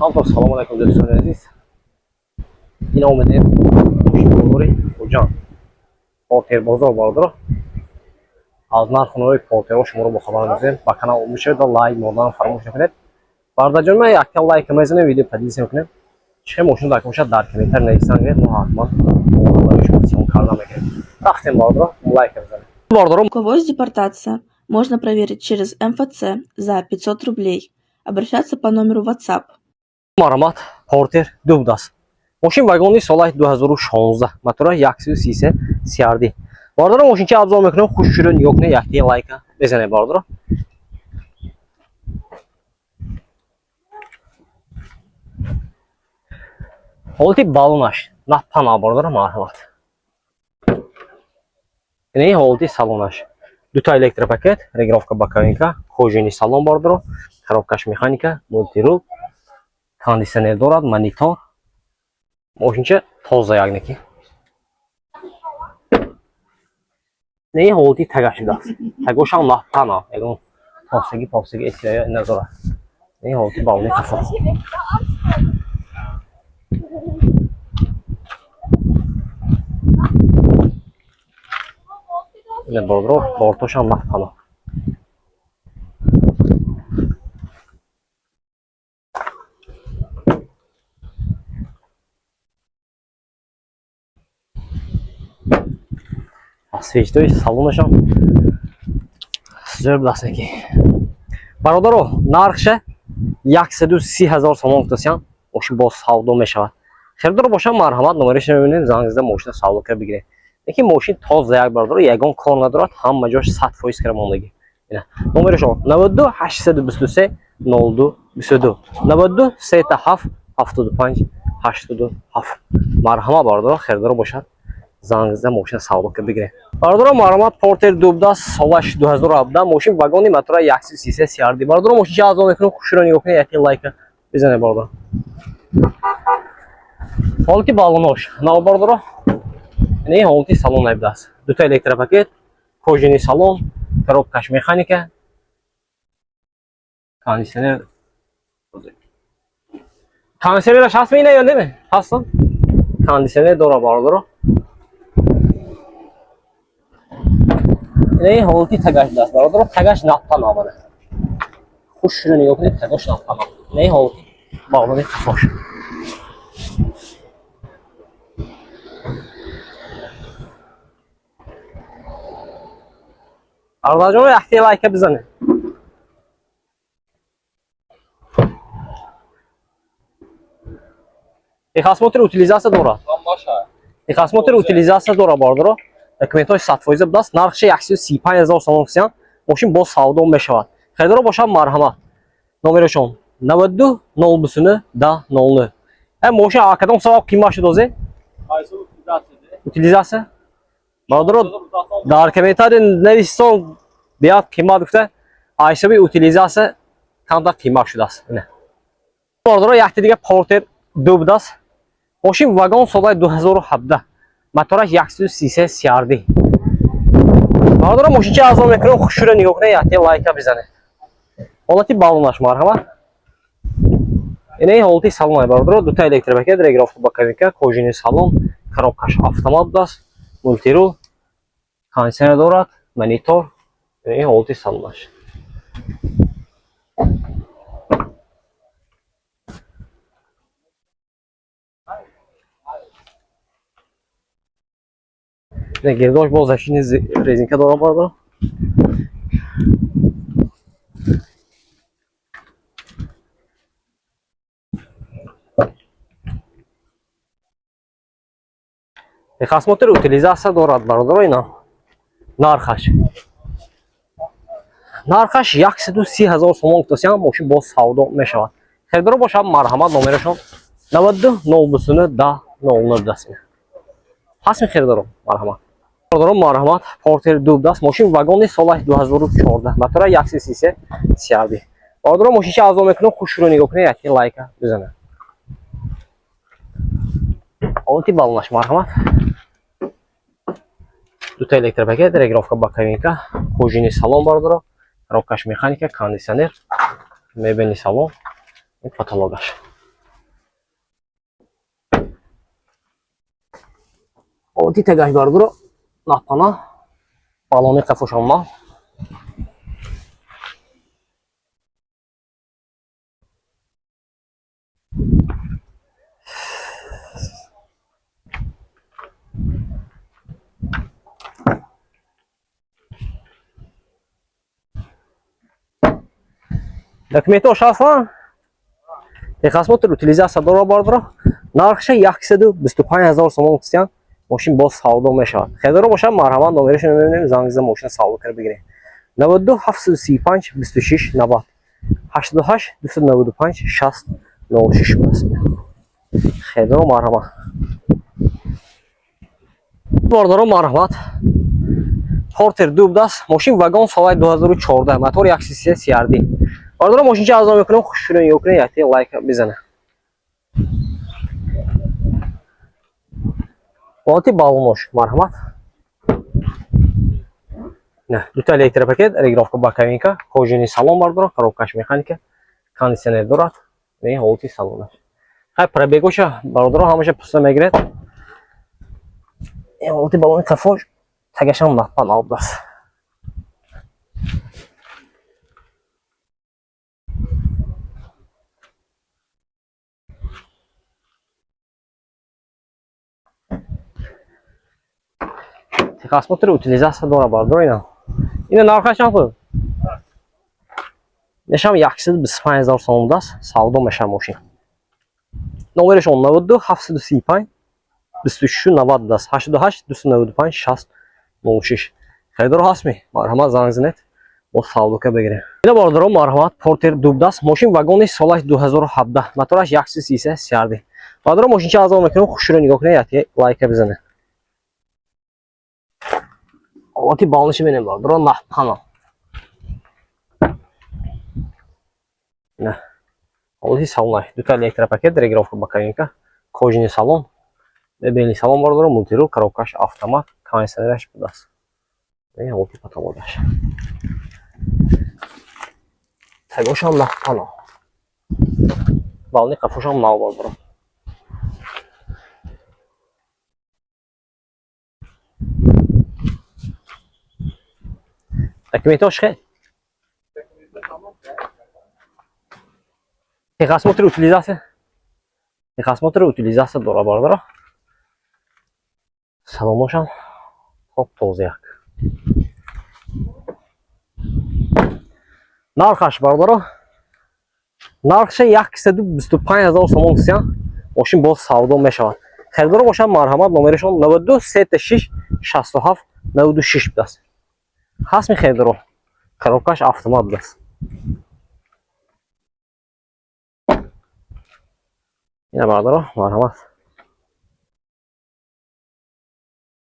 Hamdolsun, selamun aleyküm dostlar aziz. Yine omedim. Şükür hocam. Porter bozor vardır. Az narxını porter o şumuru bu xabarımızın. Bakana olmuş da like moddan farmoş yapın. Barda görmə yakka like mezene video padilsin okuyun. Çıxım oşunu da koşa dar komentar neysən ve muhatman. Onlarla işin karnama gerek. Taxtim vardır. Like mezene. Vardır. У кого есть депортация, можно проверить через МФЦ за 500 рублей. Обращаться по номеру WhatsApp. Maramat porter dubdas. Moşin vagoni solay 2016 motora 133 CRD. Vardır moşin ki abzal mekran xuş görün yox ne yakti like bezene vardır. Holti balunaş napana vardır marhamat. Ne holti salonaş. Duta elektropaket, regrovka bakavinka, хожени salon vardır. Коробкаш mexanika, multirul, kondisioner dorad, monitor. Moşincha toza yagniki. Ne holti tagashdas. Tagosham napana, egon tofsegi esiya nazora. Ne holti balne kafa. Ne bordro, bortosham napana. Свечтой салонашам зор бласаки. Бародаро, нархша 130,000 сомон гуфтасям. Оши бо савдо мешавад. Хердор бошам марҳамат номерашро мебинед, зангизда мошина савдо кар бигиред. Лекин мошин тоза як бародаро, ягон кор надорад, ҳама ҷош 100% карамондагӣ. Ина. Номерашо 92 823 02 22 92 37 75 87. Марҳамат бародаро, хердор бошад. Зангизда мошина савдо кар бигиред. Бардора маромат портер дубда солаш 2017 мошин вагони мотора 133 CRD. Бардора мошин ча азо мекунем хушро нигоҳ кунед, яки лайка бизанед бардора. Ҳолати балонош нав бардора. Не ҳолати салон айбдас. Дута электропакет, кожини салон, коробкаш механика, кондиционер. Кондиционераш ҳаст меина ё не? Ҳаст? Кондиционер дора бардора. Не ҳолати тагаш даст бародаро, тагаш нафтан омада. Хуш шуро нигоҳ кунед, тагаш нафтан омада. Не ҳолати балони қафош. Ардаҷон яхти лайка бизанед. Техосмотр утилизация дорад. Техосмотр утилизация дорад бародаро. Документҳои 100% будаст. Нархши 135,000 сомон гуфтам. Мошин бо савдо мешавад. Херидоро бошад марҳамат. Номерашон 92 029 00. Мошин акадом саваб қимат шудозе? Утилизация. Бародаро дар комментарий нависон биад қимат гуфта. Айсаби утилизация камтар қимат шудааст. Бародаро яхти дига портер ду будаст. Мошин вагон соли 2017. Мотораш 133 CRD. Бародаро мошинча азо мекунем, хушро нигоҳ кунед, яки лайка бизанед. Ҳолати балонаш марҳамат. Ина ҳолати салон бародаро, дута электропакет, регировка боковинка, кожини салон, коробкаш автомат будаст, мультирул, кондиционер дорад, монитор. Ина ҳолати салонаш. Не гирдош боз защитни резинка дорад бародаро. Техосмотр утилизация дорад бародаро ина. Нархаш 130,000 сомон гуфтасям, мошин бо савдо мешавад. Херидоро бошад марҳамат номерашон 92 029 00 даст. ҳаст мехеридоро марҳамат. Бародаро марҳамат портер дубдаст. Мошин вагони соли 2014 мотора 133 CRD. Бародаро мошинча азо мекунем, хушро нигоҳ кунед, яки лайка бизанед. Ҳолати балонаш марҳамат. Дута электропакет, регировка боковинка, кожини салон бародаро, коробкаш механика, кондиционер, мебели салон, потологаш. Оти тегаш бардро напана балони кафушанма. Документы ошаслан. Техосмотр утилизация дора бардро. Нархша 125000 сомон кистян. Машин боз савдо мешавад. Хедоро боша марҳамат номерашон мебинем зангиза машин савдо кар бигирем. 92 735 26 90 88 295 60 06 бас. Хедоро марҳамат. Бордоро марҳамат. Портер дубдас машин вагон соли 2014 мотор 1.3 CRD. Бордоро машинча арзон мекунам хушрӯй ёкне яти лайк бизана. Валти балонош марҳамат. Не, дута электропакет, регулировка боковинка, кожаный салон бардоро, коробкаш механика, кондиционер дорад. Не, валти салонаш. Хай пробегоша бардоро ҳамаша пуста мегирад. Валти балони кафош тагашам напан албас. Техосмотр утилизация дора бардоро ина. Ина нархаш чанд? Нешам 125000 сомон даст, савдо меша машин. Номерашон 92 735 26 90 даст, 88 295 60 06. Хайдоро ҳастми? Марҳамат занг занед. Боз савдока бигирем. Ина бордоро марҳамат, портер дуб даст, машин вагони соли 2017, мотораш 1.3 CRD. Бордоро машинча арзон мекунам, хушрӯй нигоҳ кунед, яти лайка бизанед. Оти балониши бинем бордоро напана. Не. Оти салонаш, дута электропакет, регулировка боковинка, кожаный салон, мебельный салон бардоро, мультирул, коробкаш автомат, кондиционераш будаст. Не, оти потолодаш. Тагошам напана. Балони кафушам нав бардоро. Документы хе? Техосмотр утилизация. Техосмотр утилизация дора бардоро. Салоношам хоп тозаяк. Нархаш бардоро. Нархша 125000 сомон кистян. Машин боз савдо мешавад. Хедоро бошам марҳамат номерашон 92 36 67 96 даст. ҳастми хедоро. Коробкаш автомат даст. Ина бардоро марҳамат.